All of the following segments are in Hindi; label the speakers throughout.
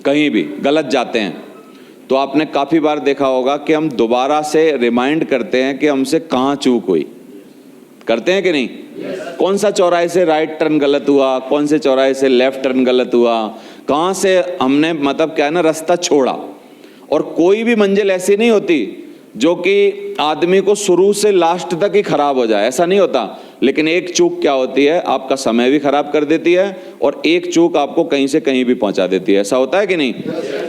Speaker 1: कहीं भी गलत जाते हैं तो आपने काफ़ी बार देखा होगा कि हम दोबारा से रिमाइंड करते हैं कि हमसे कहाँ चूक हुई। करते हैं कि नहीं? कौन सा चौराहे से राइट टर्न गलत हुआ, कौन से चौराहे से लेफ्ट टर्न गलत हुआ, कहाँ से हमने मतलब क्या है ना रास्ता छोड़ा। और कोई भी मंजिल ऐसी नहीं होती जो कि आदमी को शुरू से लास्ट तक ही खराब हो जाए, ऐसा नहीं होता। लेकिन एक चूक क्या होती है, आपका समय भी खराब कर देती है और एक चूक आपको कहीं से कहीं भी पहुंचा देती है। ऐसा होता है कि नहीं?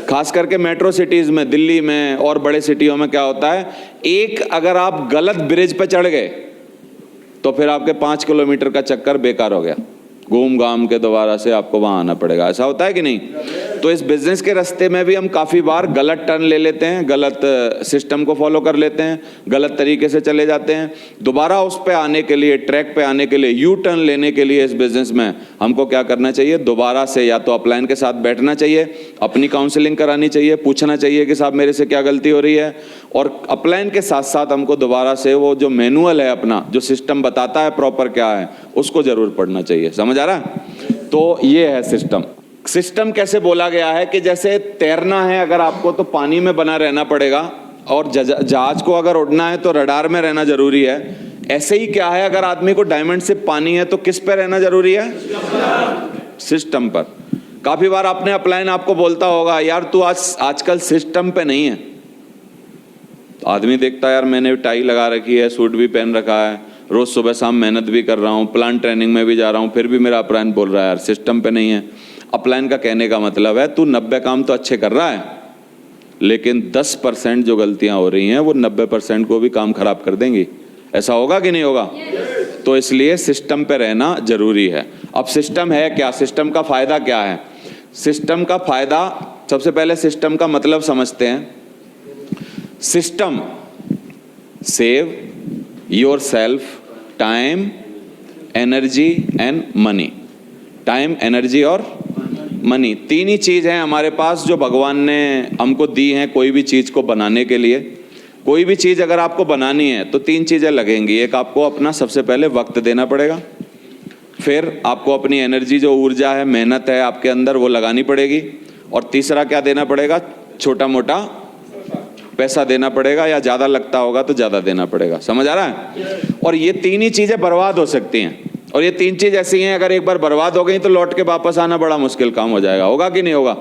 Speaker 1: खास करके मेट्रो सिटीज में, दिल्ली में और बड़े सिटियों में क्या होता है, एक अगर आप गलत ब्रिज पे चढ़ गए तो फिर आपके 5 किलोमीटर का चक्कर बेकार हो गया, घूम घाम के दोबारा से आपको वहां आना पड़ेगा। ऐसा होता है कि नहीं? तो इस बिजनेस के रास्ते में भी हम काफ़ी बार गलत टर्न ले लेते हैं, गलत सिस्टम को फॉलो कर लेते हैं, गलत तरीके से चले जाते हैं। दोबारा उस पे आने के लिए, ट्रैक पे आने के लिए, यू टर्न लेने के लिए इस बिजनेस में हमको क्या करना चाहिए, दोबारा से या तो अपलाइन के साथ बैठना चाहिए, अपनी काउंसलिंग करानी चाहिए, पूछना चाहिए कि साहब मेरे से क्या गलती हो रही है, और अपलाइन के साथ साथ हमको दोबारा से वो जो मैनुअल है अपना, जो सिस्टम बताता है प्रॉपर क्या है, उसको जरूर पढ़ना चाहिए। समझ आ रहा है? तो ये है सिस्टम। सिस्टम कैसे बोला गया है कि जैसे तैरना है अगर आपको तो पानी में बना रहना पड़ेगा, और जहाज को अगर उड़ना है तो रडार में रहना जरूरी है। ऐसे ही क्या है, अगर आदमी को डायमंड से पानी है तो किस पे रहना जरूरी है? सिस्टम पर। काफी बार आपने अपलाइन आपको बोलता होगा यार तू आजकल सिस्टम पे नहीं है। आदमी देखता है यार मैंने टाई लगा रखी है, सूट भी पहन रखा है, रोज सुबह शाम मेहनत भी कर रहा हूँ, प्लान ट्रेनिंग में भी जा रहा हूँ, फिर भी मेरा अपलाइन बोल रहा है यार सिस्टम पे नहीं है। अपलाइन का कहने का मतलब है तू 90 काम तो अच्छे कर रहा है, लेकिन 10% जो गलतियां हो रही हैं वो 90% को भी काम खराब कर देंगी। ऐसा होगा कि नहीं होगा? तो इसलिए सिस्टम पे रहना जरूरी है। अब सिस्टम है क्या, सिस्टम का फायदा क्या है? सिस्टम का फायदा, सबसे पहले सिस्टम का मतलब समझते हैं। System save yourself time, energy and money. Time, energy और मनी, तीन ही चीज हैं हमारे पास जो भगवान ने हमको दी हैं कोई भी चीज को बनाने के लिए। कोई भी चीज अगर आपको बनानी है तो तीन चीजें लगेंगी। एक, आपको अपना सबसे पहले वक्त देना पड़ेगा, फिर आपको अपनी एनर्जी जो ऊर्जा है, मेहनत है आपके अंदर, वो लगानी पड़ेगी, और तीसरा क्या देना पड़ेगा, छोटा मोटा पैसा देना पड़ेगा, या ज्यादा लगता होगा तो ज्यादा देना पड़ेगा। समझ आ रहा है? और ये तीन ही चीजें बर्बाद हो सकती हैं, और ये तीन चीज ऐसी हैं अगर एक बार बर्बाद हो गई तो लौट के वापस आना बड़ा मुश्किल काम हो जाएगा। होगा कि नहीं होगा?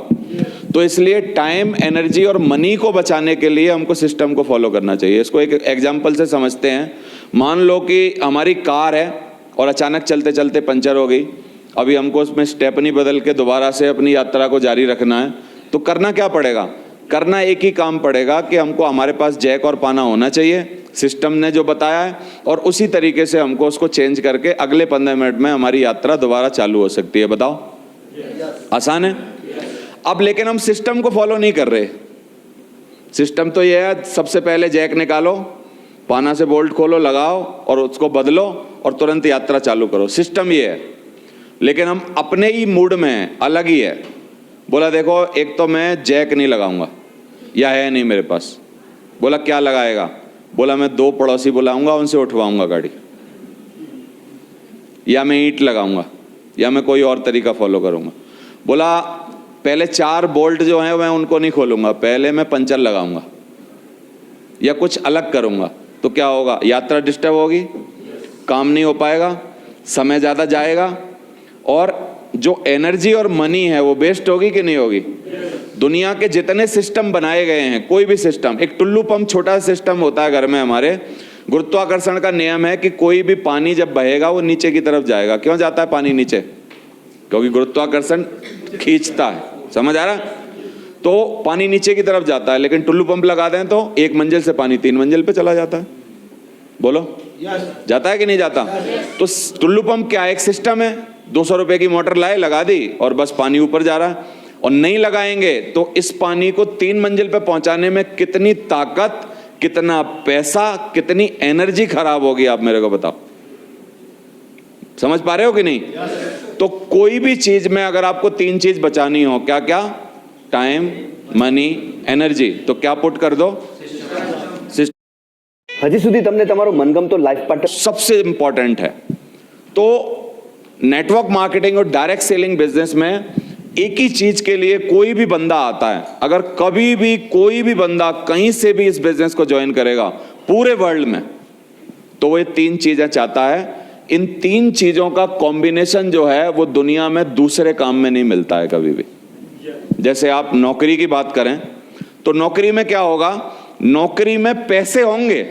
Speaker 1: तो इसलिए टाइम, एनर्जी और मनी को बचाने के लिए हमको सिस्टम को फॉलो करना चाहिए। इसको एक एग्जांपल से समझते हैं। मान लो कि हमारी कार है और अचानक चलते चलते पंचर हो गई, अभी हमको उसमें स्टेपनी बदल के दोबारा से अपनी यात्रा को जारी रखना है, तो करना क्या पड़ेगा? करना एक ही काम पड़ेगा कि हमको हमारे पास जैक और पाना होना चाहिए, सिस्टम ने जो बताया है, और उसी तरीके से हमको उसको चेंज करके अगले 15 मिनट में हमारी यात्रा दोबारा चालू हो सकती है। बताओ, आसान है? अब लेकिन हम सिस्टम को फॉलो नहीं कर रहे। सिस्टम तो यह है, सबसे पहले जैक निकालो, पाना से बोल्ट खोलो, लगाओ और उसको बदलो और तुरंत यात्रा चालू करो। सिस्टम ये है, लेकिन हम अपने ही मूड में अलग ही है। बोला देखो, एक तो मैं जैक नहीं लगाऊंगा, या है नहीं मेरे पास। बोला क्या लगाएगा? बोला मैं 2 पड़ोसी बुलाऊंगा, उनसे उठवाऊंगा गाड़ी, या मैं ईंट लगाऊंगा, या मैं कोई और तरीका फॉलो करूंगा। बोला पहले 4 बोल्ट जो हैं मैं उनको नहीं खोलूंगा, पहले मैं पंचर लगाऊंगा या कुछ अलग करूंगा। तो क्या होगा? यात्रा डिस्टर्ब होगी, काम नहीं हो पाएगा, समय ज़्यादा जाएगा, और जो एनर्जी और मनी है वो वेस्ट होगी कि नहीं होगी? दुनिया के जितने सिस्टम बनाए गए हैं, कोई भी सिस्टम, एक टुल्लू पंप छोटा सिस्टम होता है घर में हमारे। गुरुत्वाकर्षण का नियम है कि कोई भी पानी जब बहेगा वो नीचे की तरफ जाएगा। क्यों जाता है पानी नीचे? क्योंकि गुरुत्वाकर्षण खींचता है। समझ आ रहा? तो पानी नीचे की तरफ जाता है, लेकिन टुल्लू पंप लगा दें तो 1 मंजिल से पानी 3 मंजिल पे चला जाता है। बोलो, जाता है कि नहीं जाता? तो टुल्लू पंप क्या, एक सिस्टम है। 200 रुपए की मोटर लाए, लगा दी और बस पानी ऊपर जा रहा है। और नहीं लगाएंगे तो इस पानी को 3 मंजिल पे पहुंचाने में कितनी ताकत, कितना पैसा, कितनी एनर्जी खराब होगी, आप मेरे को बताओ। समझ पा रहे हो कि नहीं? तो कोई भी चीज में अगर आपको 3 चीज बचानी हो, क्या क्या? टाइम, मनी, एनर्जी, तो क्या पुट कर दो?
Speaker 2: હજી સુધી તમને તમારો મનગમતો લાઈફ પાર્ટનર
Speaker 1: सबसे इंपॉर्टेंट है। तो नेटवर्क मार्केटिंग और डायरेक्ट सेलिंग बिजनेस में एक ही चीज के लिए कोई भी बंदा आता है, अगर कभी भी कोई भी बंदा कहीं से भी इस बिजनेस को ज्वाइन करेगा पूरे वर्ल्ड में, तो वो ये 3 चीजें चाहता है। इन 3 चीजों का कॉम्बिनेशन जो है वो दुनिया में दूसरे काम में नहीं मिलता है कभी भी। जैसे आप नौकरी की बात करें तो नौकरी में क्या होगा, नौकरी में पैसे होंगे